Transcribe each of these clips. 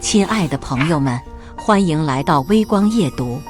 亲爱的朋友们，欢迎来到微光夜读。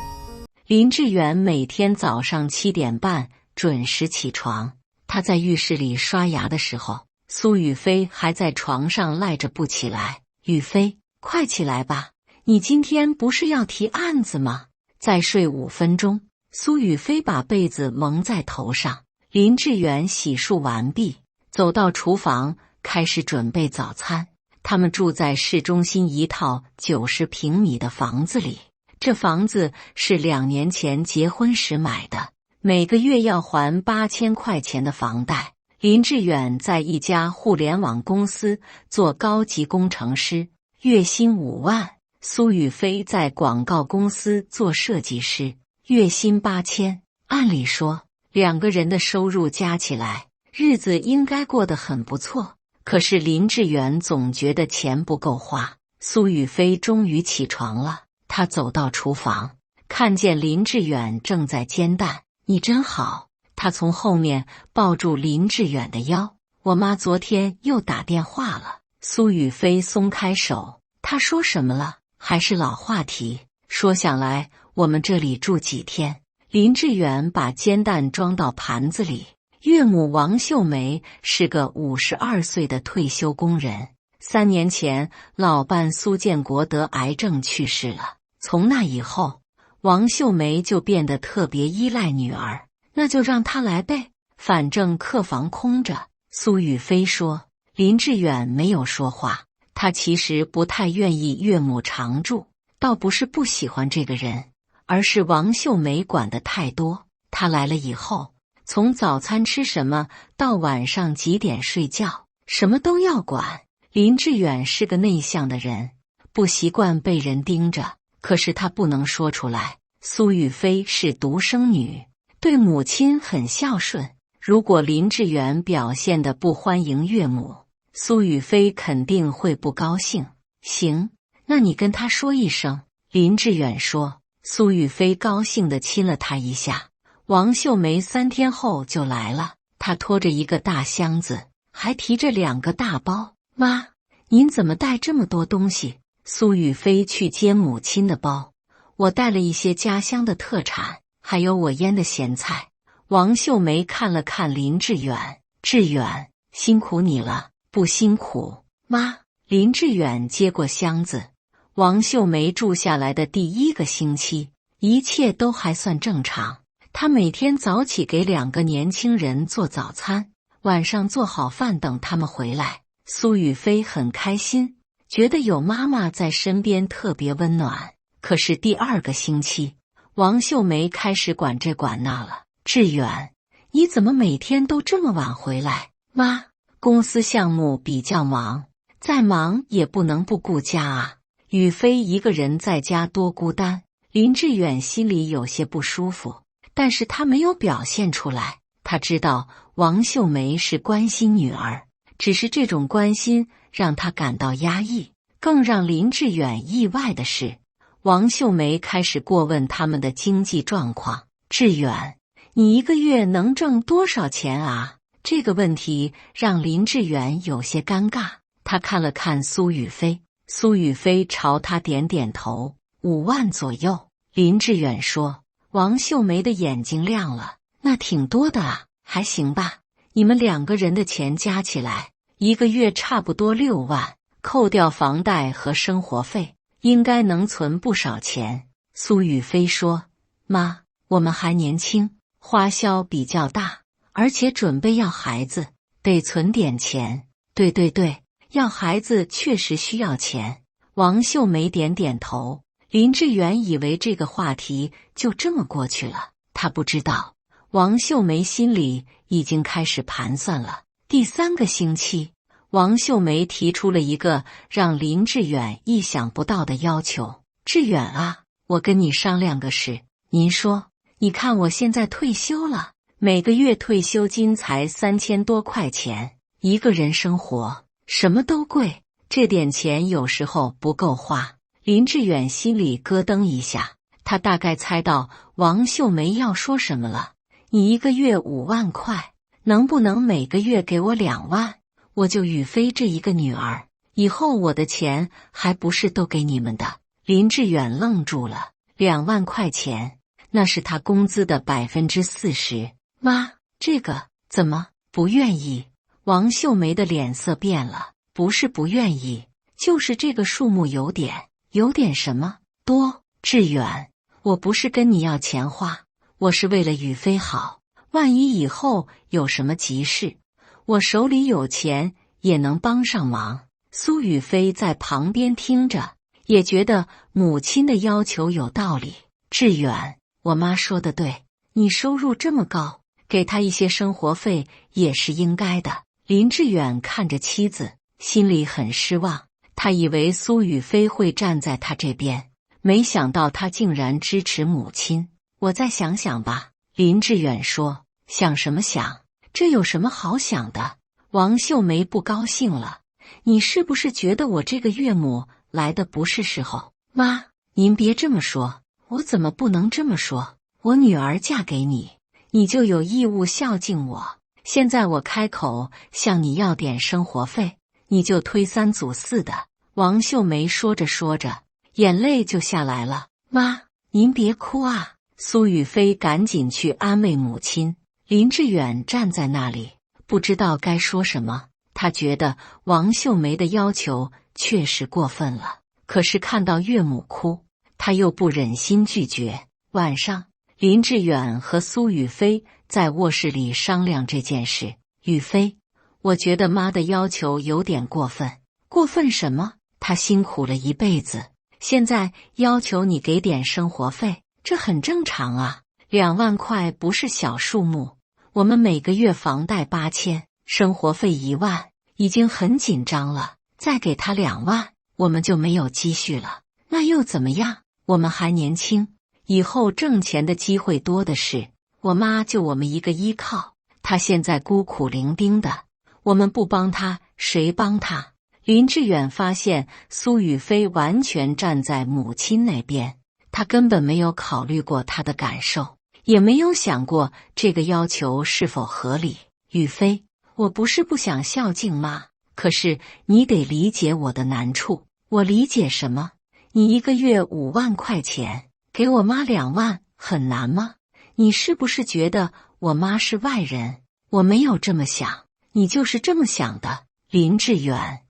林志远每天早上7点半准时起床。他在浴室里刷牙的时候，苏雨霏还在床上赖着不起来。雨霏，快起来吧，你今天不是要提案子吗？再睡5分钟。苏雨霏把被子蒙在头上。林志远洗漱完毕，走到厨房开始准备早餐。他们住在市中心一套90平米的房子里，这房子是2年前结婚时买的，每个月要还8000块钱的房贷。林志远在一家互联网公司做高级工程师，月薪5万。苏雨霏在广告公司做设计师，月薪8000。按理说2个人的收入加起来，日子应该过得很不错。可是林志远总觉得钱不够花。苏雨霏终于起床了，她走到厨房，看见林志远正在煎蛋。你真好。她从后面抱住林志远的腰。我妈昨天又打电话了。苏雨霏松开手。她说什么了？还是老话题，说想来我们这里住几天。林志远把煎蛋装到盘子里。岳母王秀梅是个52岁的退休工人。3年前，老伴苏建国得癌症去世了。从那以后，王秀梅就变得特别依赖女儿。那就让她来呗，反正客房空着。苏雨霏说。林志远没有说话。他其实不太愿意岳母常住，倒不是不喜欢这个人，而是王秀梅管得太多。他来了以后，从早餐吃什么到晚上几点睡觉，什么都要管。林志远是个内向的人，不习惯被人盯着，可是他不能说出来。苏雨霏是独生女，对母亲很孝顺。如果林志远表现得不欢迎岳母，苏雨霏肯定会不高兴。行，那你跟他说一声。林志远说。苏雨霏高兴地亲了他一下。王秀梅3天后就来了，她拖着一个大箱子，还提着2个大包。妈，您怎么带这么多东西？苏雨霏去接母亲的包。我带了一些家乡的特产，还有我腌的咸菜。王秀梅看了看林志远。志远，辛苦你了。不辛苦，妈。林志远接过箱子。王秀梅住下来的第1个星期，一切都还算正常。他每天早起给2个年轻人做早餐，晚上做好饭等他们回来。苏雨霏很开心，觉得有妈妈在身边特别温暖。可是第2个星期，王秀梅开始管这管那了。志远，你怎么每天都这么晚回来？妈，公司项目比较忙，再忙也不能不顾家啊。雨霏一个人在家多孤单。林志远心里有些不舒服，但是他没有表现出来。他知道王秀梅是关心女儿，只是这种关心让他感到压抑。更让林志远意外的是，王秀梅开始过问他们的经济状况。志远，你一个月能挣多少钱啊？这个问题让林志远有些尴尬。他看了看苏雨霏。苏雨霏朝他点点头。5万左右。林志远说。王秀梅的眼睛亮了。那挺多的啊。还行吧，你们2个人的钱加起来一个月差不多6万，扣掉房贷和生活费，应该能存不少钱。苏雨霏说。妈，我们还年轻，花销比较大，而且准备要孩子，得存点钱。对对对，要孩子确实需要钱。王秀梅点点头。林志远以为这个话题就这么过去了，他不知道王秀梅心里已经开始盘算了。第3个星期，王秀梅提出了一个让林志远意想不到的要求。志远啊，我跟你商量个事。您说，你看我现在退休了，每个月退休金才3000多块钱，一个人生活什么都贵，这点钱有时候不够花。林志远心里咯噔一下，他大概猜到王秀梅要说什么了。你一个月5万块，能不能每个月给我2万？我就雨霏这一个女儿，以后我的钱还不是都给你们的？林志远愣住了，2万块钱，那是他工资的40%。妈，这个怎么不愿意？王秀梅的脸色变了，不是不愿意，就是这个数目有点什么多。志远，我不是跟你要钱花，我是为了宇飞好，万一以后有什么急事，我手里有钱也能帮上忙。苏宇飞在旁边听着，也觉得母亲的要求有道理。志远，我妈说的对，你收入这么高，给他一些生活费也是应该的。林志远看着妻子，心里很失望，他以为苏宇飞会站在他这边，没想到他竟然支持母亲。我再想想吧。林志远说。想什么想？这有什么好想的？王秀梅不高兴了。你是不是觉得我这个岳母来的不是时候？妈，您别这么说。我怎么不能这么说？我女儿嫁给你，你就有义务孝敬我。现在我开口向你要点生活费，你就推三阻四的。王秀梅说着说着，眼泪就下来了。妈，您别哭啊。苏宇飞赶紧去安慰母亲。林志远站在那里，不知道该说什么。他觉得王秀梅的要求确实过分了，可是看到岳母哭，他又不忍心拒绝。晚上，林志远和苏宇飞在卧室里商量这件事。宇飞，我觉得妈的要求有点过分。过分什么？她辛苦了一辈子，现在要求你给点生活费，这很正常啊。2万块不是小数目，我们每个月房贷8000，生活费1万，已经很紧张了，再给他2万，我们就没有积蓄了。那又怎么样？我们还年轻，以后挣钱的机会多的是。我妈就我们一个依靠，她现在孤苦伶仃的，我们不帮她，谁帮她？林志远发现苏宇飞完全站在母亲那边，他根本没有考虑过她的感受，也没有想过这个要求是否合理。宇飞，我不是不想孝敬妈，可是你得理解我的难处。我理解什么？你一个月5万块钱，给我妈2万，很难吗？你是不是觉得我妈是外人？我没有这么想，你就是这么想的。林志远，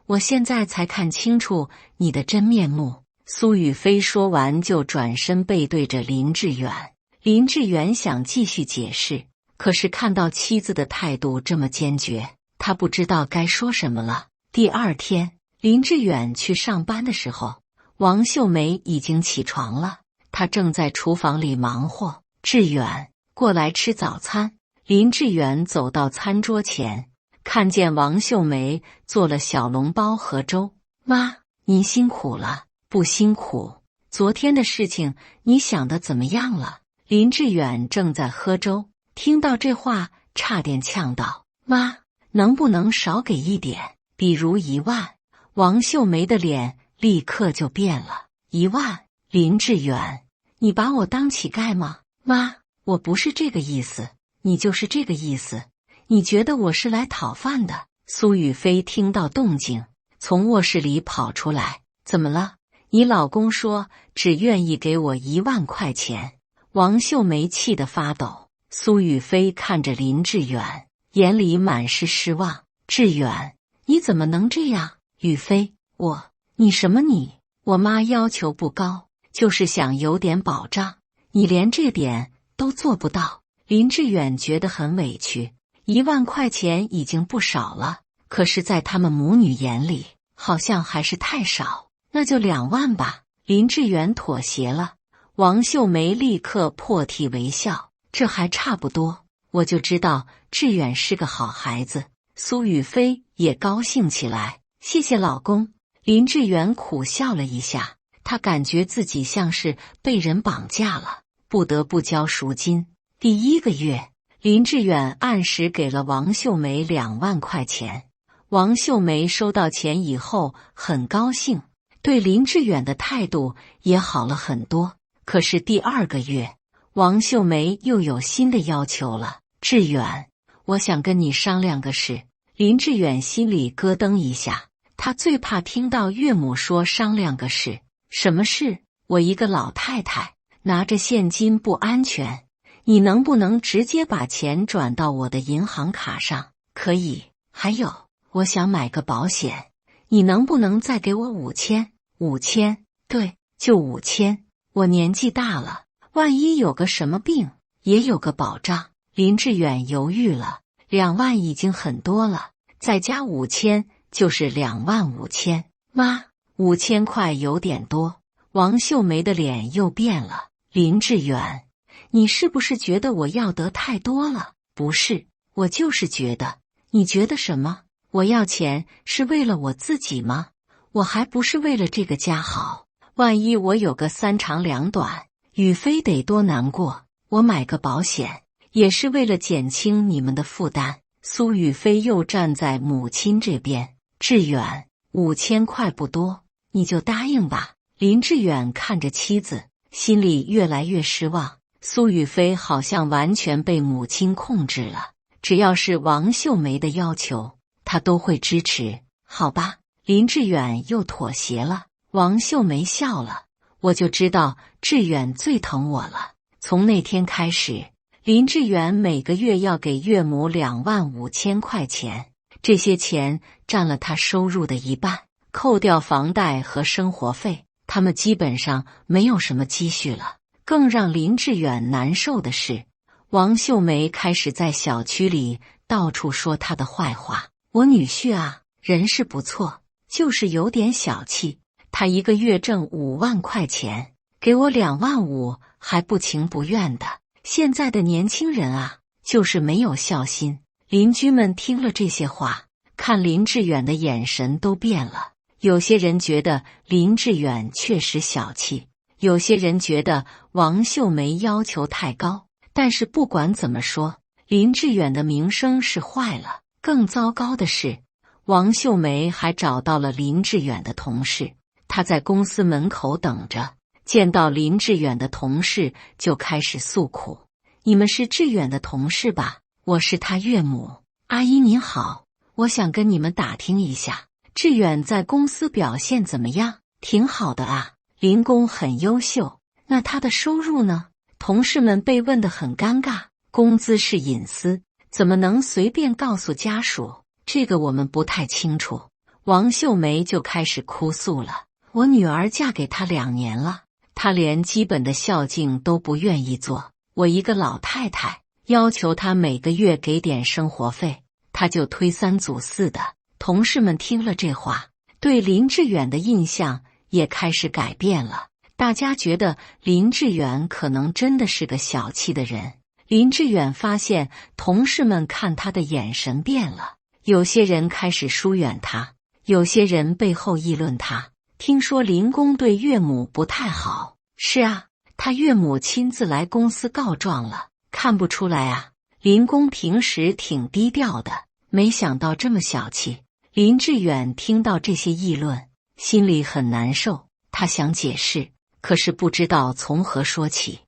我现在才看清楚你的真面目。苏宇飞说完就转身背对着林志远。林志远想继续解释，可是看到妻子的态度这么坚决，他不知道该说什么了。第二天，林志远去上班的时候，王秀梅已经起床了，她正在厨房里忙活。志远，过来吃早餐。林志远走到餐桌前，看见王秀梅做了小笼包和粥。妈，您辛苦了。不辛苦，昨天的事情你想的怎么样了？林志远正在喝粥，听到这话差点呛到。妈，能不能少给一点，比如1万？王秀梅的脸立刻就变了。1万？林志远，你把我当乞丐吗？妈，我不是这个意思，你就是这个意思。你觉得我是来讨饭的？苏宇飞听到动静，从卧室里跑出来。怎么了？你老公说只愿意给我1万块钱。王秀梅气得发抖。苏宇飞看着林志远，眼里满是失望。志远，你怎么能这样？宇飞，你什么你？我妈要求不高，就是想有点保障，你连这点都做不到。林志远觉得很委屈，1万块钱已经不少了，可是在他们母女眼里，好像还是太少。那就2万吧。林志远妥协了。王秀梅立刻破涕为笑，这还差不多，我就知道志远是个好孩子。苏宇飞也高兴起来，谢谢老公。林志远苦笑了一下，他感觉自己像是被人绑架了，不得不交赎金。第1个月，林志远按时给了王秀梅2万块钱。王秀梅收到钱以后很高兴，对林志远的态度也好了很多。可是第2个月，王秀梅又有新的要求了。志远，我想跟你商量个事。林志远心里咯噔一下，他最怕听到岳母说商量个事。什么事？我一个老太太，拿着现金不安全，你能不能直接把钱转到我的银行卡上？可以。还有，我想买个保险，你能不能再给我5000？5000？对，就5000。我年纪大了，万一有个什么病，也有个保障。林志远犹豫了，2万已经很多了，再加5000就是25000。妈，5000块有点多。王秀梅的脸又变了。林志远，你是不是觉得我要得太多了？不是，我就是觉得。你觉得什么？我要钱是为了我自己吗？我还不是为了这个家好。万一我有个3长2短，宇飞得多难过。我买个保险也是为了减轻你们的负担。苏宇飞又站在母亲这边。志远，5000块不多，你就答应吧。林志远看着妻子，心里越来越失望。苏宇飞好像完全被母亲控制了，只要是王秀梅的要求，他都会支持。好吧，林志远又妥协了。王秀梅笑了，我就知道志远最疼我了。从那天开始，林志远每个月要给岳母25000块钱，这些钱占了他收入的1半，扣掉房贷和生活费，他们基本上没有什么积蓄了。更让林志远难受的是，王秀梅开始在小区里到处说他的坏话。我女婿啊，人是不错，就是有点小气。他一个月挣5万块钱，给我25000，还不情不愿的。现在的年轻人啊，就是没有孝心。邻居们听了这些话，看林志远的眼神都变了。有些人觉得林志远确实小气，有些人觉得王秀梅要求太高。但是不管怎么说，林志远的名声是坏了。更糟糕的是，王秀梅还找到了林志远的同事。她在公司门口等着，见到林志远的同事就开始诉苦：你们是志远的同事吧？我是他岳母。阿姨您好，我想跟你们打听一下，志远在公司表现怎么样？挺好的啊，林工很优秀。那他的收入呢？同事们被问得很尴尬。工资是隐私，怎么能随便告诉家属？这个我们不太清楚。王秀梅就开始哭诉了：我女儿嫁给他2年了，他连基本的孝敬都不愿意做。我一个老太太要求他每个月给点生活费，他就推三阻四的。同事们听了这话，对林志远的印象也开始改变了。大家觉得林志远可能真的是个小气的人。林志远发现同事们看他的眼神变了，有些人开始疏远他，有些人背后议论他。听说林工对岳母不太好。是啊，他岳母亲自来公司告状了。看不出来啊，林工平时挺低调的，没想到这么小气。林志远听到这些议论，心里很难受。他想解释，可是不知道从何说起，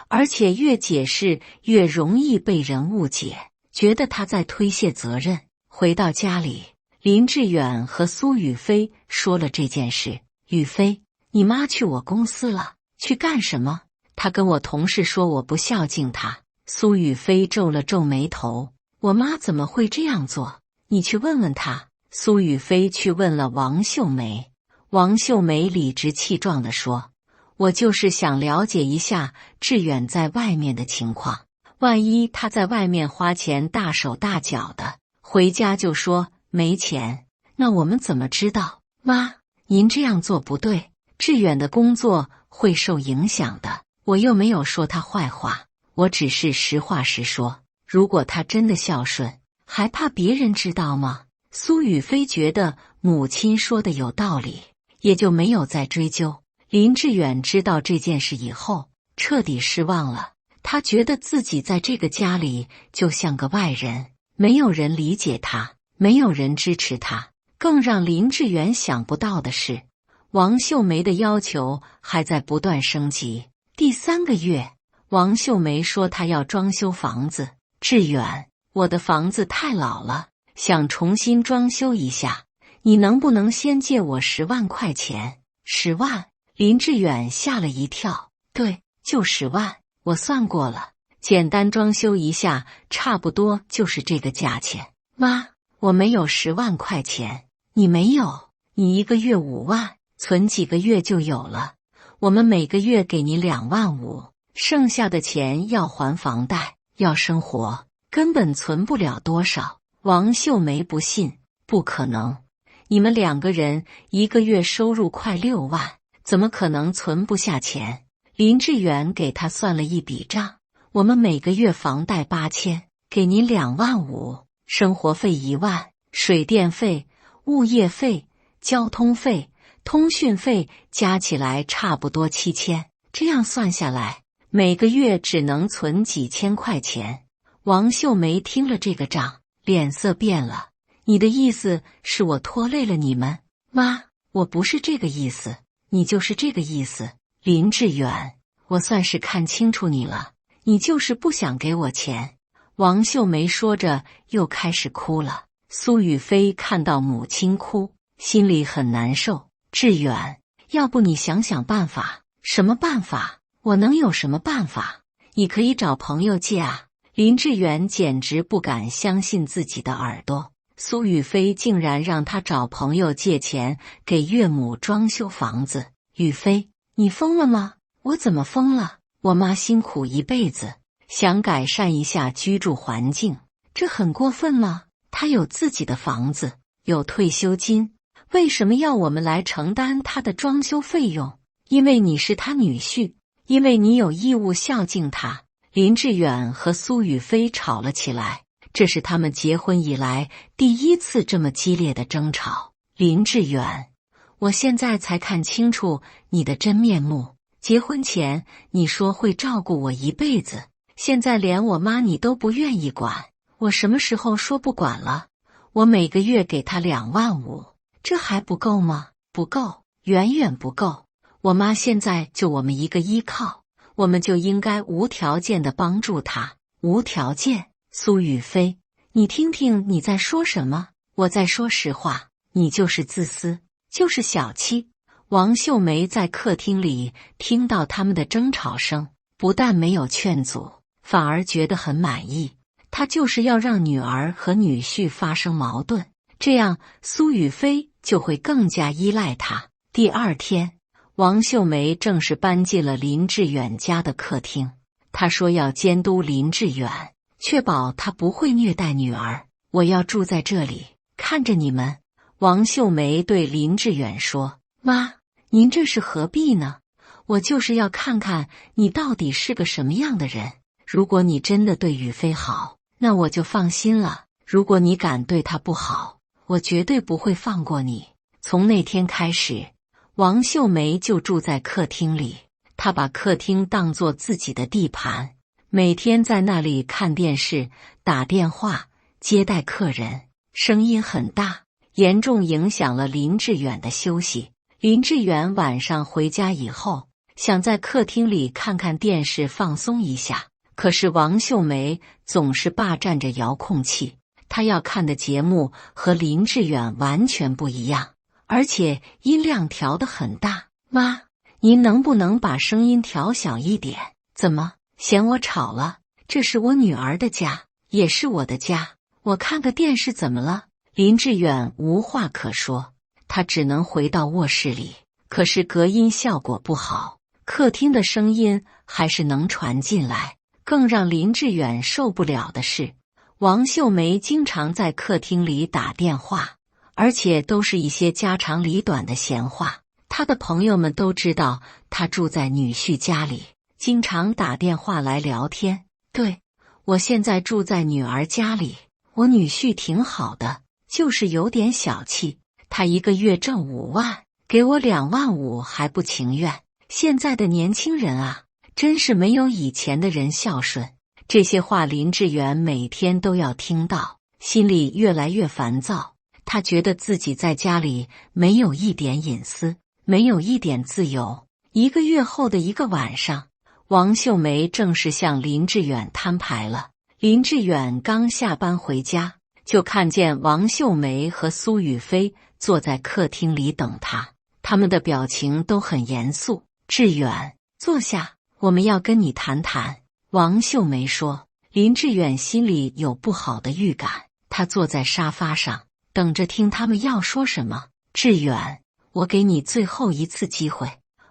而且越解释越容易被人误解，觉得他在推卸责任。回到家里，林志远和苏宇飞说了这件事。宇飞，你妈去我公司了，去干什么？她跟我同事说我不孝敬她。苏宇飞皱了皱眉头，我妈怎么会这样做？你去问问她。苏宇飞去问了王秀梅。王秀梅理直气壮地说，我就是想了解一下志远在外面的情况，万一他在外面花钱大手大脚的，回家就说没钱，那我们怎么知道？妈，您这样做不对，志远的工作会受影响的。我又没有说他坏话，我只是实话实说。如果他真的孝顺，还怕别人知道吗？苏宇飞觉得母亲说的有道理，也就没有再追究。林志远知道这件事以后，彻底失望了。他觉得自己在这个家里就像个外人，没有人理解他，没有人支持他。更让林志远想不到的是，王秀梅的要求还在不断升级。第3个月，王秀梅说她要装修房子。志远，我的房子太老了，想重新装修一下，你能不能先借我10万块钱？10万？林志远吓了一跳。对，就10万，我算过了，简单装修一下，差不多就是这个价钱。妈，我没有10万块钱。你没有？你1个月5万，存几个月就有了。我们每个月给你2万5，剩下的钱要还房贷，要生活，根本存不了多少。王秀梅不信，不可能，你们2个人1个月收入快6万，怎么可能存不下钱？林志远给他算了一笔账，我们每个月房贷8000，给您2万5，生活费1万，水电费、物业费、交通费、通讯费加起来差不多7000，这样算下来，每个月只能存几千块钱。王秀梅听了这个账，脸色变了。你的意思是我拖累了你们？妈，我不是这个意思，你就是这个意思。林志远，我算是看清楚你了，你就是不想给我钱。王秀梅说着又开始哭了。苏雨飞看到母亲哭，心里很难受。志远，要不你想想办法。什么办法？我能有什么办法？你可以找朋友借啊。林志远简直不敢相信自己的耳朵，苏雨飞竟然让他找朋友借钱给岳母装修房子。雨飞，你疯了吗？我怎么疯了？我妈辛苦一辈子，想改善一下居住环境，这很过分吗？她有自己的房子，有退休金，为什么要我们来承担她的装修费用？因为你是她女婿，因为你有义务孝敬她。林志远和苏雨飞吵了起来，这是他们结婚以来第一次这么激烈的争吵。林志远，我现在才看清楚你的真面目。结婚前你说会照顾我一辈子，现在连我妈你都不愿意管。我什么时候说不管了？我每个月给她2万5，这还不够吗？不够，远远不够。我妈现在就我们一个依靠，我们就应该无条件的帮助她。无条件？苏雨飞，你听听你在说什么？我在说实话，你就是自私，就是小气。王秀梅在客厅里听到他们的争吵声，不但没有劝阻，反而觉得很满意。她就是要让女儿和女婿发生矛盾，这样苏雨飞就会更加依赖她。第2天，王秀梅正式搬进了林志远家的客厅。她说要监督林志远，确保他不会虐待女儿。我要住在这里，看着你们。王秀梅对林志远说：妈，您这是何必呢？我就是要看看你到底是个什么样的人。如果你真的对雨飞好，那我就放心了。如果你敢对他不好，我绝对不会放过你。从那天开始，王秀梅就住在客厅里，她把客厅当作自己的地盘，每天在那里看电视、打电话、接待客人，声音很大，严重影响了林志远的休息。林志远晚上回家以后，想在客厅里看看电视放松一下，可是王秀梅总是霸占着遥控器，她要看的节目和林志远完全不一样，而且音量调得很大。妈，您能不能把声音调小一点？怎么，嫌我吵了？这是我女儿的家，也是我的家，我看个电视怎么了？林志远无话可说，他只能回到卧室里，可是隔音效果不好，客厅的声音还是能传进来。更让林志远受不了的是，王秀梅经常在客厅里打电话，而且都是一些家长里短的闲话。他的朋友们都知道他住在女婿家里，经常打电话来聊天。对，我现在住在女儿家里，我女婿挺好的，就是有点小气。他1个月挣5万，给我2万5还不情愿。现在的年轻人啊，真是没有以前的人孝顺。这些话林志远每天都要听到，心里越来越烦躁。他觉得自己在家里没有一点隐私，没有一点自由。1个月后的一个晚上，王秀梅正式向林志远摊牌了。林志远刚下班回家，就看见王秀梅和苏雨飞坐在客厅里等他，他们的表情都很严肃。志远，坐下，我们要跟你谈谈。王秀梅说。林志远心里有不好的预感，他坐在沙发上，等着听他们要说什么。志远，我给你最后一次机会。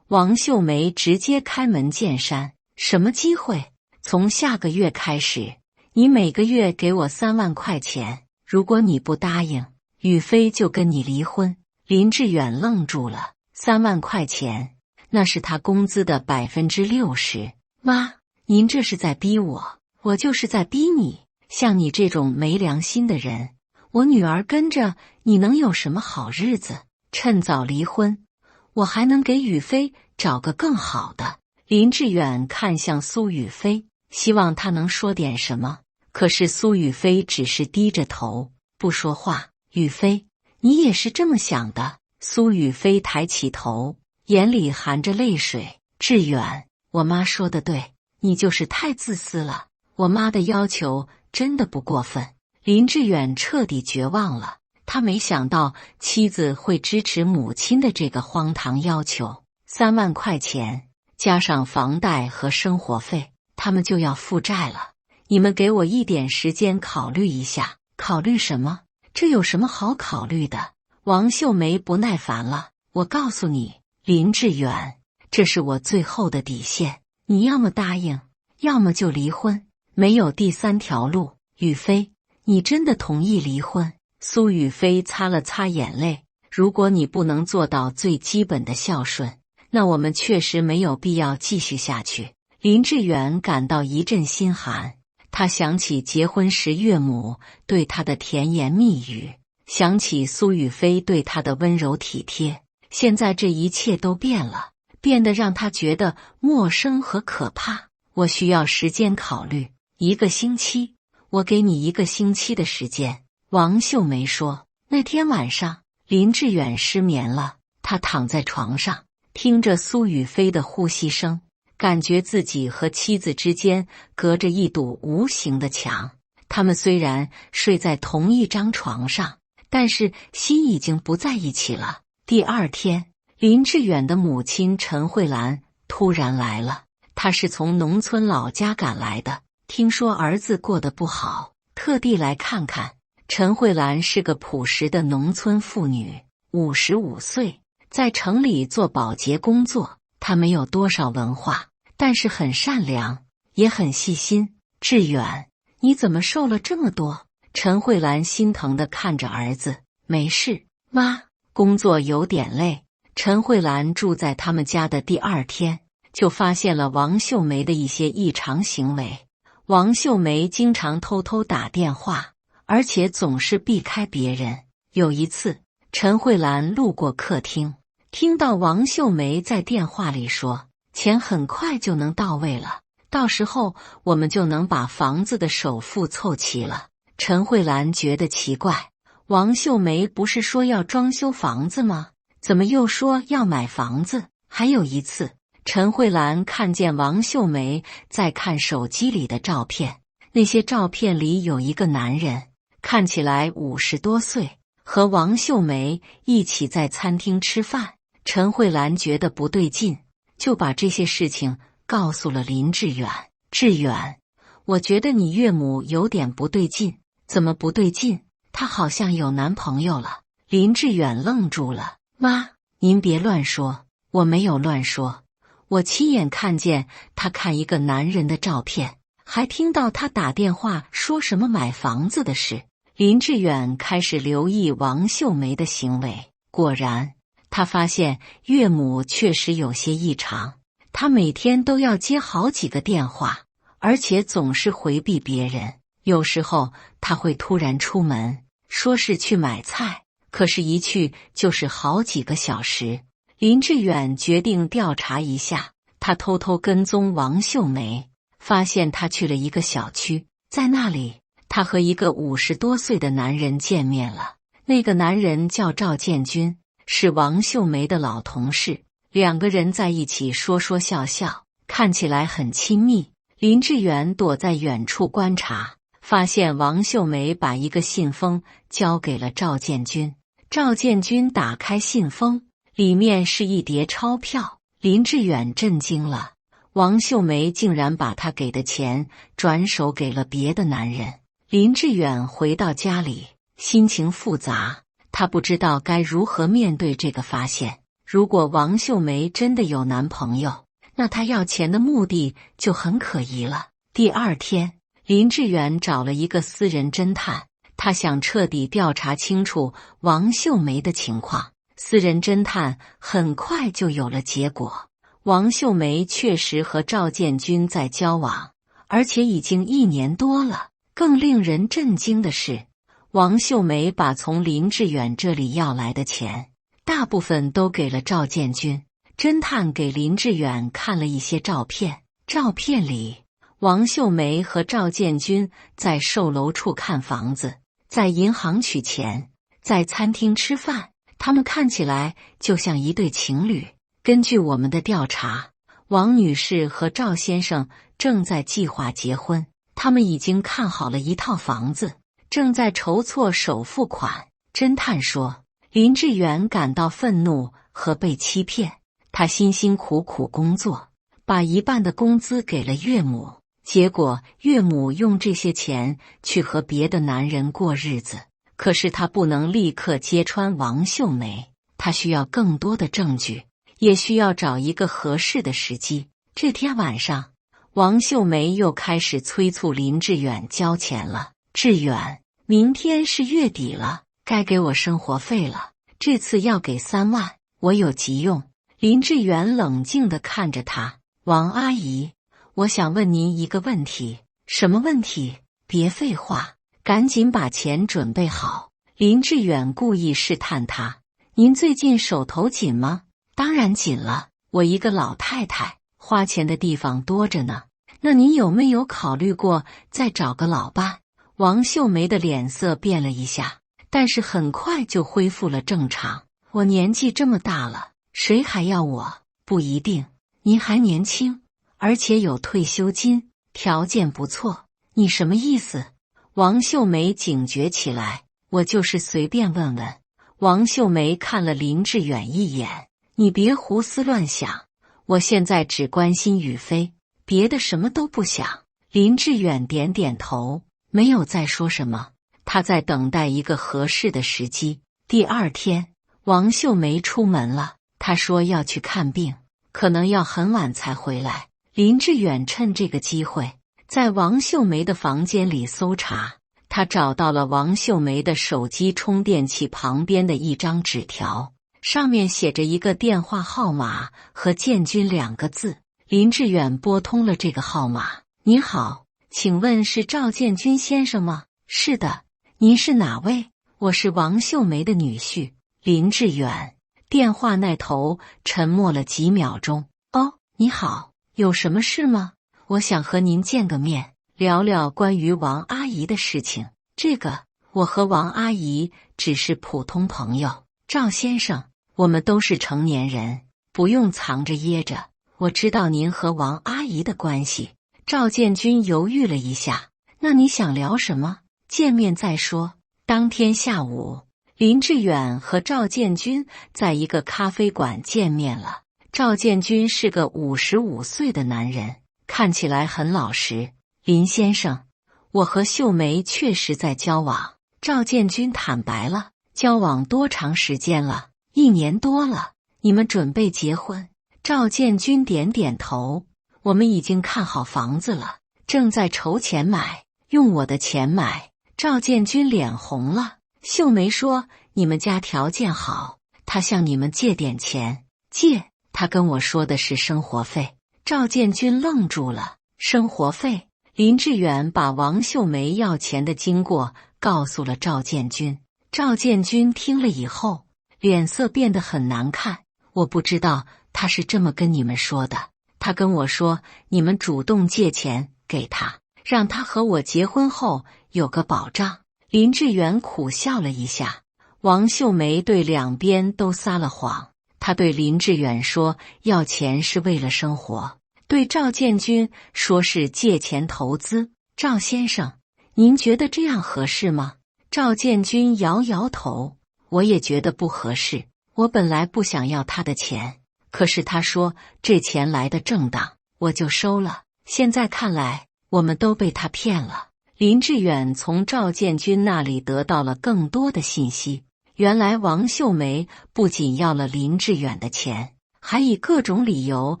王秀梅直接开门见山。什么机会？从下个月开始，你每个月给我3万块钱，如果你不答应，宇飞就跟你离婚。林志远愣住了，3万块钱，那是他工资的60%。妈，您这是在逼我。我就是在逼你，像你这种没良心的人，我女儿跟着你能有什么好日子？趁早离婚，我还能给宇飞找个更好的。林志远看向苏宇飞，希望他能说点什么，可是苏宇飞只是低着头不说话。宇飞，你也是这么想的？苏宇飞抬起头，眼里含着泪水。志远，我妈说的对，你就是太自私了。我妈的要求真的不过分。林志远彻底绝望了，他没想到妻子会支持母亲的这个荒唐要求。3万块钱加上房贷和生活费，他们就要负债了。你们给我一点时间考虑一下。考虑什么？这有什么好考虑的？王秀梅不耐烦了。我告诉你，林志远，这是我最后的底线，你要么答应，要么就离婚。没有第3条路。宇飞，你真的同意离婚？苏宇飞擦了擦眼泪。如果你不能做到最基本的孝顺，那我们确实没有必要继续下去。林志远感到一阵心寒，他想起结婚时岳母对他的甜言蜜语，想起苏宇飞对他的温柔体贴，现在这一切都变了，变得让他觉得陌生和可怕。我需要时间考虑，1个星期，我给你1个星期的时间。王秀梅说。那天晚上，林志远失眠了，他躺在床上，听着苏宇飞的呼吸声，感觉自己和妻子之间隔着一堵无形的墙。他们虽然睡在同一张床上，但是心已经不在一起了。第2天，林志远的母亲陈慧兰突然来了，她是从农村老家赶来的，听说儿子过得不好，特地来看看。陈慧兰是个朴实的农村妇女，55岁，在城里做保洁工作。她没有多少文化，但是很善良，也很细心。志远，你怎么瘦了这么多？陈慧兰心疼地看着儿子。没事，妈，工作有点累。陈慧兰住在他们家的第2天，就发现了王秀梅的一些异常行为。王秀梅经常偷偷打电话，而且总是避开别人。有一次，陈慧兰路过客厅，听到王秀梅在电话里说，钱很快就能到位了，到时候我们就能把房子的首付凑齐了。陈慧兰觉得奇怪，王秀梅不是说要装修房子吗？怎么又说要买房子？还有一次，陈慧兰看见王秀梅在看手机里的照片，那些照片里有一个男人，看起来50多岁，和王秀梅一起在餐厅吃饭。陈慧兰觉得不对劲，就把这些事情告诉了林志远。志远，我觉得你岳母有点不对劲。怎么不对劲？她好像有男朋友了。林志远愣住了。妈，您别乱说，我没有乱说，我亲眼看见她看一个男人的照片，还听到他打电话说什么买房子的事。林志远开始留意王秀梅的行为，果然，他发现岳母确实有些异常。她每天都要接好几个电话，而且总是回避别人。有时候她会突然出门，说是去买菜，可是一去就是好几个小时。林志远决定调查一下，他偷偷跟踪王秀梅，发现她去了一个小区，在那里，他和一个50多岁的男人见面了。那个男人叫赵建军，是王秀梅的老同事，两个人在一起说说笑笑，看起来很亲密。林志远躲在远处观察，发现王秀梅把一个信封交给了赵建军，赵建军打开信封，里面是一叠钞票。林志远震惊了，王秀梅竟然把他给的钱转手给了别的男人。林志远回到家里，心情复杂，他不知道该如何面对这个发现。如果王秀梅真的有男朋友，那他要钱的目的就很可疑了。第二天，林志远找了一个私人侦探，他想彻底调查清楚王秀梅的情况。私人侦探很快就有了结果，王秀梅确实和赵建军在交往，而且已经1年多了。更令人震惊的是，王秀梅把从林志远这里要来的钱，大部分都给了赵建军。侦探给林志远看了一些照片，照片里王秀梅和赵建军在售楼处看房子，在银行取钱，在餐厅吃饭，他们看起来就像一对情侣。根据我们的调查，王女士和赵先生正在计划结婚，他们已经看好了一套房子，正在筹措首付款。侦探说，林志远感到愤怒和被欺骗，他辛辛苦苦工作，把一半的工资给了岳母，结果岳母用这些钱去和别的男人过日子。可是他不能立刻揭穿王秀梅，他需要更多的证据，也需要找一个合适的时机。这天晚上，王秀梅又开始催促林志远交钱了。志远，明天是月底了，该给我生活费了，这次要给3万，我有急用。林志远冷静地看着他，王阿姨，我想问您一个问题。什么问题？别废话，赶紧把钱准备好。林志远故意试探他，您最近手头紧吗？当然紧了，我一个老太太，花钱的地方多着呢。那您有没有考虑过再找个老伴？王秀梅的脸色变了一下，但是很快就恢复了正常。我年纪这么大了，谁还要我？不一定，您还年轻，而且有退休金，条件不错。你什么意思？王秀梅警觉起来，我就是随便问问。王秀梅看了林志远一眼，你别胡思乱想，我现在只关心雨飞，别的什么都不想。林志远点点头，没有再说什么，他在等待一个合适的时机。第二天，王秀梅出门了，她说要去看病，可能要很晚才回来。林志远趁这个机会，在王秀梅的房间里搜查，他找到了王秀梅的手机充电器旁边的一张纸条，上面写着一个电话号码和建军2个字。林志远拨通了这个号码。您好，请问是赵建军先生吗？是的，您是哪位？我是王秀梅的女婿，林志远。电话那头沉默了几秒钟。哦，你好，有什么事吗？我想和您见个面，聊聊关于王阿姨的事情。这个，我和王阿姨只是普通朋友。赵先生，我们都是成年人，不用藏着掖着。我知道您和王阿姨的关系。赵建军犹豫了一下，那你想聊什么？见面再说。当天下午，林志远和赵建军在一个咖啡馆见面了。赵建军是个55岁的男人，看起来很老实。林先生，我和秀梅确实在交往。赵建军坦白了。交往多长时间了？1年多了。你们准备结婚？赵建军点点头。我们已经看好房子了，正在筹钱买，用我的钱买。赵建军脸红了。秀梅说，你们家条件好，她向你们借点钱。借？她跟我说的是生活费。赵建军愣住了。生活费？林志远把王秀梅要钱的经过告诉了赵建军。赵建军听了以后，脸色变得很难看。我不知道他是这么跟你们说的。他跟我说，你们主动借钱给他，让他和我结婚后有个保障。林志远苦笑了一下。王秀梅对两边都撒了谎。他对林志远说要钱是为了生活，对赵建军说是借钱投资。赵先生，您觉得这样合适吗？赵建军摇摇头。我也觉得不合适。我本来不想要他的钱，可是他说这钱来的正当，我就收了。现在看来，我们都被他骗了。林志远从赵建军那里得到了更多的信息。原来王秀梅不仅要了林志远的钱，还以各种理由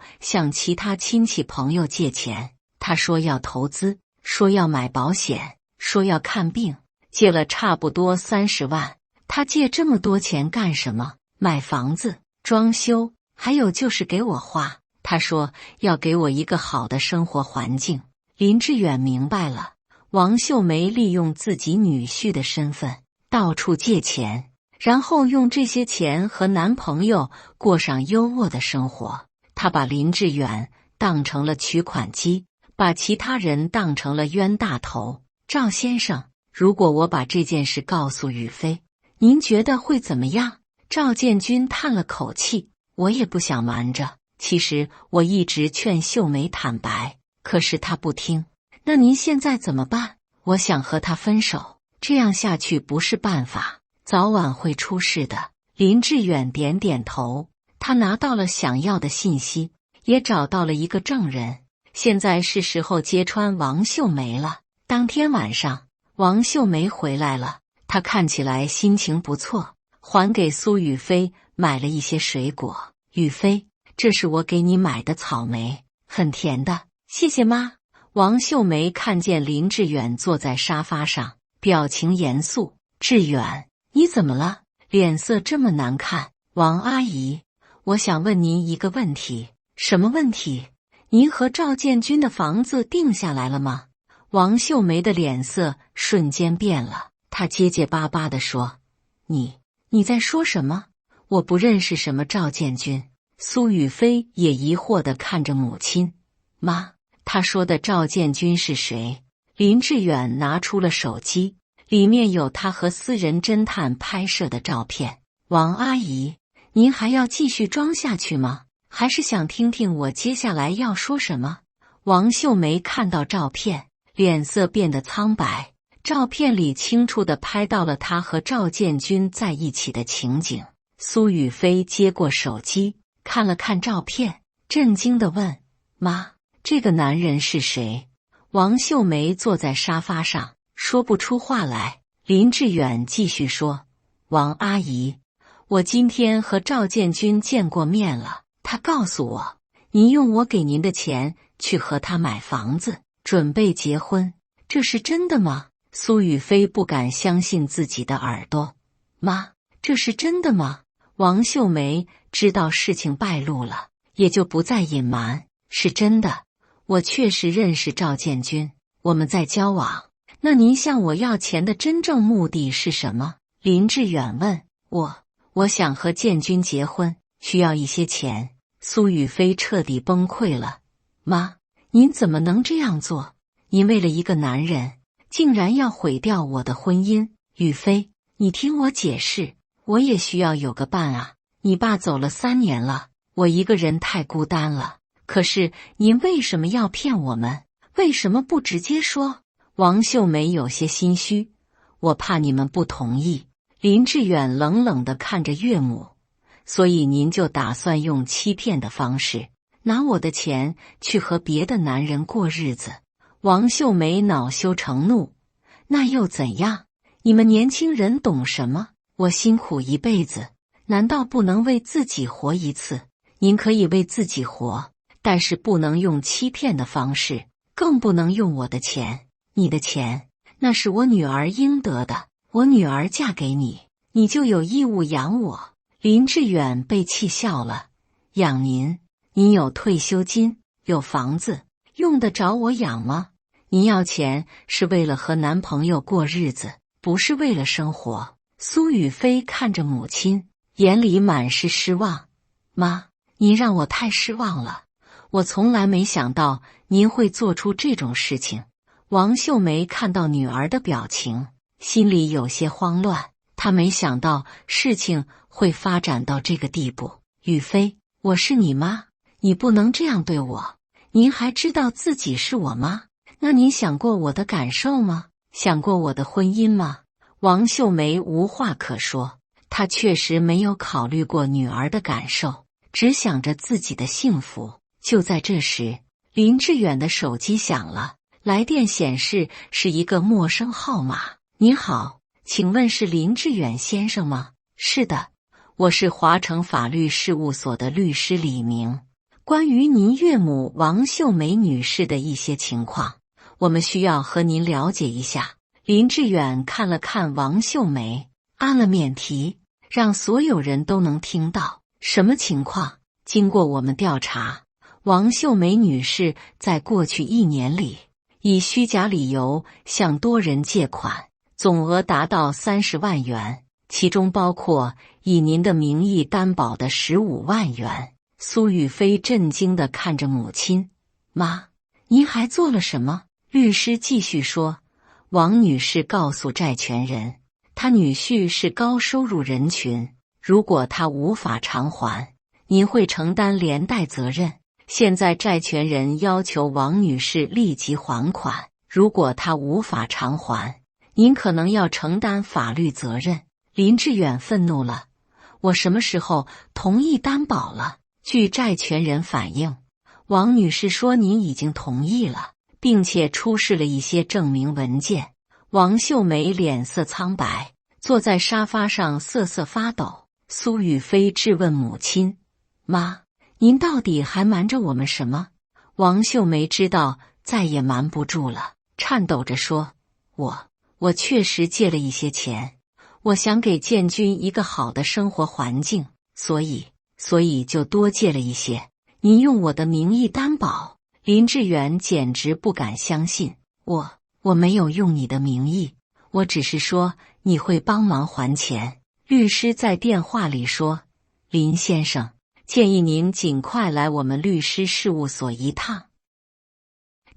向其他亲戚朋友借钱。他说要投资，说要买保险，说要看病，借了差不多30万。他借这么多钱干什么？买房子、装修，还有就是给我花。他说要给我一个好的生活环境。林志远明白了，王秀梅利用自己女婿的身份到处借钱，然后用这些钱和男朋友过上优渥的生活。他把林志远当成了取款机，把其他人当成了冤大头。赵先生，如果我把这件事告诉宇飞，您觉得会怎么样？赵建军叹了口气，我也不想瞒着，其实我一直劝秀梅坦白，可是她不听。那您现在怎么办？我想和她分手，这样下去不是办法，早晚会出事的。林志远点点头，他拿到了想要的信息，也找到了一个证人，现在是时候揭穿王秀梅了。当天晚上，王秀梅回来了，她看起来心情不错，还给苏雨飞买了一些水果。雨飞，这是我给你买的草莓，很甜的，谢谢妈。王秀梅看见林志远坐在沙发上，表情严肃。志远，你怎么了？脸色这么难看。王阿姨，我想问您一个问题。什么问题？您和赵建军的房子定下来了吗？王秀梅的脸色瞬间变了，她结结巴巴地说：你在说什么？我不认识什么赵建军。苏雨飞也疑惑地看着母亲。妈，他说的赵建军是谁？林志远拿出了手机，里面有他和私人侦探拍摄的照片。王阿姨，您还要继续装下去吗？还是想听听我接下来要说什么？王秀梅看到照片，脸色变得苍白。照片里清楚地拍到了他和赵建军在一起的情景。苏雨飞接过手机，看了看照片，震惊地问：妈，这个男人是谁？王秀梅坐在沙发上，说不出话来。林志远继续说：王阿姨，我今天和赵建军见过面了，他告诉我，您用我给您的钱去和他买房子，准备结婚，这是真的吗？苏雨飞不敢相信自己的耳朵。妈，这是真的吗？王秀梅知道事情败露了，也就不再隐瞒。是真的，我确实认识赵建军，我们在交往。那您向我要钱的真正目的是什么？林志远问。我想和建军结婚，需要一些钱。苏雨飞彻底崩溃了。妈，您怎么能这样做？您为了一个男人，竟然要毁掉我的婚姻。雨飞，你听我解释，我也需要有个伴啊。你爸走了3年了，我一个人太孤单了。可是您为什么要骗我们？为什么不直接说？王秀梅有些心虚。我怕你们不同意。林志远冷冷地看着岳母。所以您就打算用欺骗的方式，拿我的钱去和别的男人过日子？王秀梅恼羞成怒。那又怎样？你们年轻人懂什么？我辛苦一辈子，难道不能为自己活一次？您可以为自己活，但是不能用欺骗的方式，更不能用我的钱。你的钱，那是我女儿应得的，我女儿嫁给你，你就有义务养我。林志远被气笑了。养您？您有退休金，有房子，用得着我养吗？您要钱是为了和男朋友过日子，不是为了生活。苏雨飞看着母亲，眼里满是失望。妈，您让我太失望了，我从来没想到您会做出这种事情。王秀梅看到女儿的表情，心里有些慌乱，她没想到事情会发展到这个地步。雨飞，我是你妈，你不能这样对我。您还知道自己是我妈？那您想过我的感受吗？想过我的婚姻吗？王秀梅无话可说，他确实没有考虑过女儿的感受，只想着自己的幸福。就在这时，林志远的手机响了，来电显示是一个陌生号码。你好，请问是林志远先生吗？是的，我是华城法律事务所的律师李明。关于您岳母王秀梅女士的一些情况，我们需要和您了解一下。林志远看了看王秀梅，按了免提，让所有人都能听到。什么情况？经过我们调查，王秀梅女士在过去1年里，以虚假理由向多人借款，总额达到30万元，其中包括以您的名义担保的15万元。苏雨飞震惊地看着母亲：“妈，您还做了什么？”律师继续说：“王女士告诉债权人，她女婿是高收入人群，如果他无法偿还，您会承担连带责任。现在债权人要求王女士立即还款，如果她无法偿还，您可能要承担法律责任。”林志远愤怒了：“我什么时候同意担保了？”据债权人反映，王女士说您已经同意了，并且出示了一些证明文件。王秀梅脸色苍白，坐在沙发上瑟瑟发抖。苏雨飞质问母亲：“妈，您到底还瞒着我们什么？”王秀梅知道再也瞒不住了，颤抖着说：“我确实借了一些钱，我想给建军一个好的生活环境，所以就多借了一些。您用我的名义担保。”林志远简直不敢相信：“我没有用你的名义，我只是说你会帮忙还钱。”律师在电话里说：“林先生，建议您尽快来我们律师事务所一趟。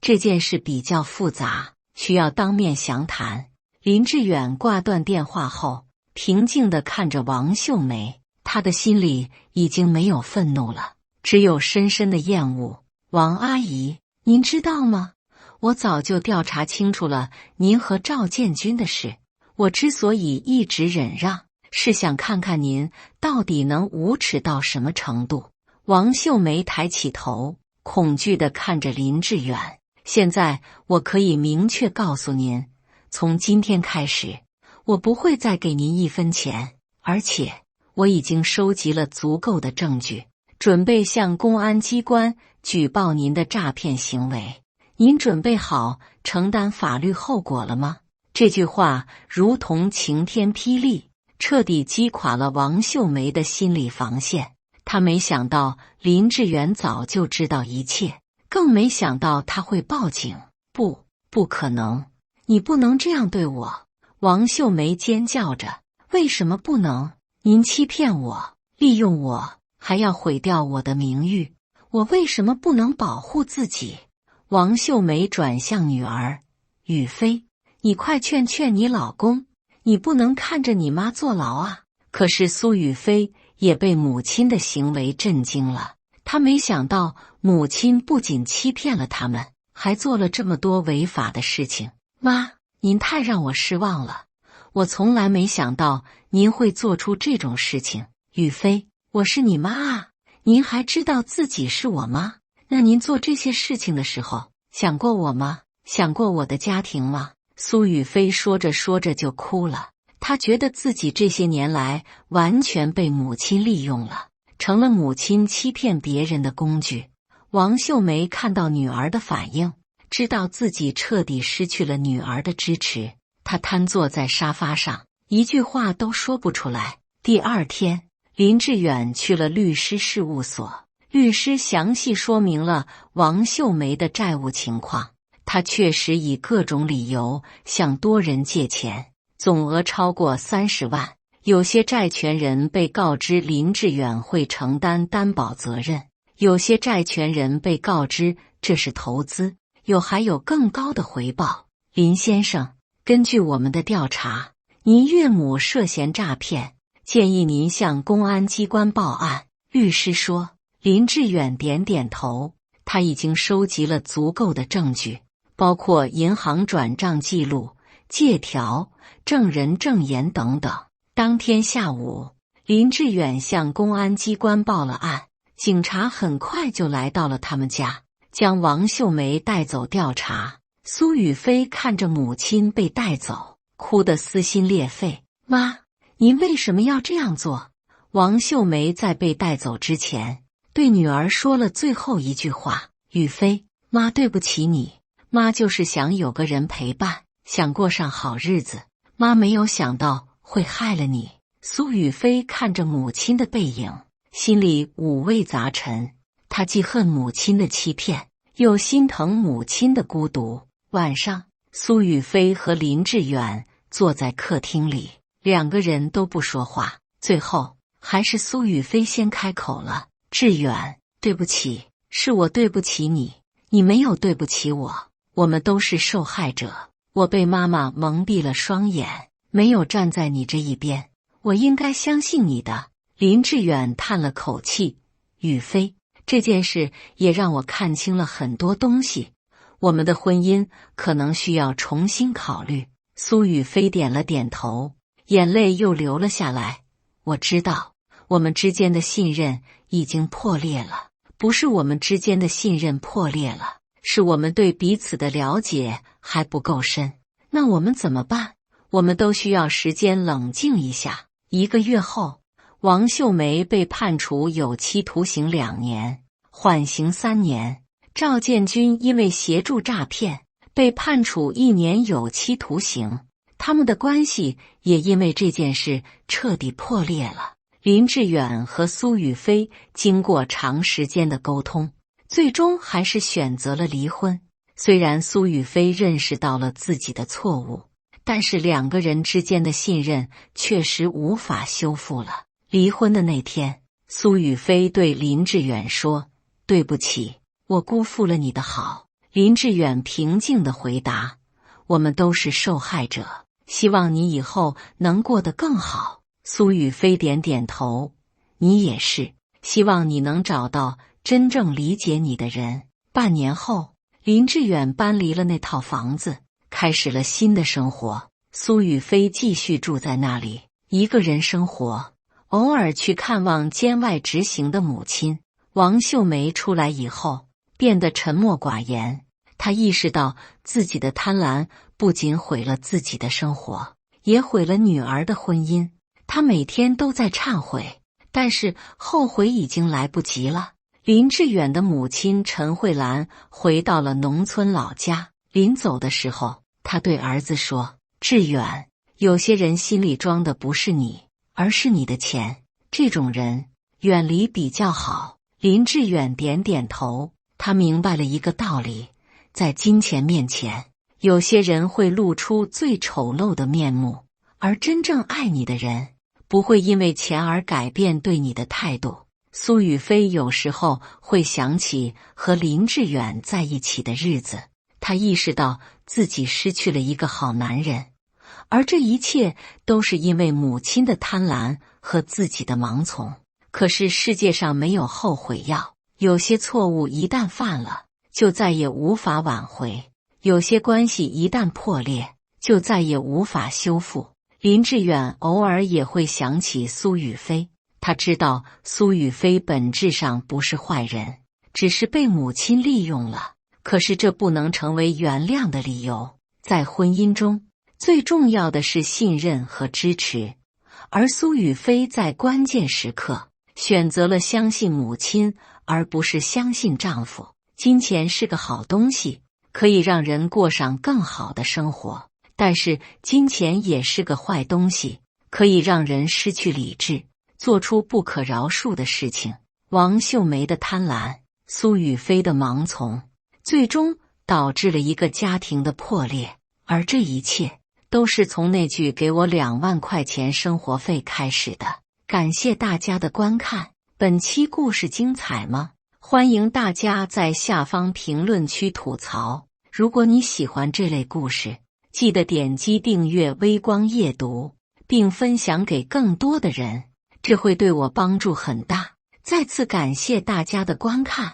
这件事比较复杂，需要当面详谈。”林志远挂断电话后，平静地看着王秀梅，他的心里已经没有愤怒了，只有深深的厌恶。“王阿姨，您知道吗？我早就调查清楚了您和赵建军的事。我之所以一直忍让，是想看看您到底能无耻到什么程度。”王秀梅抬起头，恐惧地看着林志远：“现在我可以明确告诉您，从今天开始，我不会再给您1分钱，而且我已经收集了足够的证据，准备向公安机关举报您的诈骗行为。您准备好承担法律后果了吗？”这句话如同晴天霹雳，彻底击垮了王秀梅的心理防线。她没想到林志远早就知道一切，更没想到他会报警。不可能，你不能这样对我！王秀梅尖叫着：“为什么不能？您欺骗我，利用我，还要毁掉我的名誉，我为什么不能保护自己？”王秀梅转向女儿：“雨飞，你快劝劝你老公，你不能看着你妈坐牢啊！”可是苏雨飞也被母亲的行为震惊了，他没想到母亲不仅欺骗了他们，还做了这么多违法的事情。“妈，您太让我失望了，我从来没想到您会做出这种事情。雨飞，我是你妈啊，您还知道自己是我妈？那您做这些事情的时候，想过我吗？想过我的家庭吗？”苏雨飞说着说着就哭了，他觉得自己这些年来完全被母亲利用了，成了母亲欺骗别人的工具。王秀梅看到女儿的反应，知道自己彻底失去了女儿的支持，她瘫坐在沙发上，一句话都说不出来。第二天，林志远去了律师事务所，律师详细说明了王秀梅的债务情况。她确实以各种理由向多人借钱，总额超过30万。有些债权人被告知林志远会承担担保责任，有些债权人被告知这是投资，还有更高的回报。林先生，根据我们的调查，您岳母涉嫌诈骗，建议您向公安机关报案。律师说。林志远点点头，他已经收集了足够的证据，包括银行转账记录、借条、证人证言等等。当天下午，林志远向公安机关报了案，警察很快就来到了他们家，将王秀梅带走调查。苏雨霏看着母亲被带走，哭得撕心裂肺。妈，你为什么要这样做？王秀梅在被带走之前，对女儿说了最后一句话：雨霏，妈对不起你，妈就是想有个人陪伴，想过上好日子，妈没有想到会害了你。苏雨霏看着母亲的背影，心里五味杂陈，她既恨母亲的欺骗，又心疼母亲的孤独。晚上，苏雨霏和林志远坐在客厅里，两个人都不说话，最后还是苏雨霏先开口了：志远，对不起，是我对不起你，你没有对不起我，我们都是受害者，我被妈妈蒙蔽了双眼，没有站在你这一边，我应该相信你的。林志远叹了口气：雨霏，这件事也让我看清了很多东西，我们的婚姻可能需要重新考虑。苏雨霏点了点头，眼泪又流了下来。我知道，我们之间的信任已经破裂了，不是我们之间的信任破裂了，是我们对彼此的了解还不够深。那我们怎么办？我们都需要时间冷静一下。1个月后，王秀梅被判处有期徒刑2年，缓刑3年。赵建军因为协助诈骗被判处1年有期徒刑，他们的关系也因为这件事彻底破裂了。林志远和苏雨霏经过长时间的沟通，最终还是选择了离婚。虽然苏雨霏认识到了自己的错误，但是两个人之间的信任确实无法修复了。离婚的那天，苏雨霏对林志远说：对不起，我辜负了你的好。林志远平静地回答：我们都是受害者，希望你以后能过得更好。苏雨霏点点头：你也是，希望你能找到真正理解你的人。半年后，林志远搬离了那套房子，开始了新的生活。苏雨霏继续住在那里，一个人生活，偶尔去看望监外执行的母亲。王秀梅出来以后，变得沉默寡言。她意识到自己的贪婪不仅毁了自己的生活，也毁了女儿的婚姻。她每天都在忏悔，但是后悔已经来不及了。林志远的母亲陈慧兰回到了农村老家，临走的时候，她对儿子说：志远，有些人心里装的不是你，而是你的钱，这种人远离比较好。林志远点点头，他明白了一个道理，在金钱面前，有些人会露出最丑陋的面目，而真正爱你的人不会因为钱而改变对你的态度。苏雨霏有时候会想起和林志远在一起的日子，她意识到自己失去了一个好男人，而这一切都是因为母亲的贪婪和自己的盲从。可是世界上没有后悔药，有些错误一旦犯了，就再也无法挽回；有些关系一旦破裂，就再也无法修复。林志远偶尔也会想起苏雨霏，他知道苏雨霏本质上不是坏人，只是被母亲利用了。可是这不能成为原谅的理由。在婚姻中，最重要的是信任和支持，而苏雨霏在关键时刻选择了相信母亲，而不是相信丈夫。金钱是个好东西，可以让人过上更好的生活，但是金钱也是个坏东西，可以让人失去理智，做出不可饶恕的事情。王秀梅的贪婪，苏雨霏的盲从，最终导致了一个家庭的破裂，而这一切都是从那句给我2万块钱生活费开始的。感谢大家的观看，本期故事精彩吗？欢迎大家在下方评论区吐槽。如果你喜欢这类故事，记得点击订阅微光夜读，并分享给更多的人，这会对我帮助很大。再次感谢大家的观看。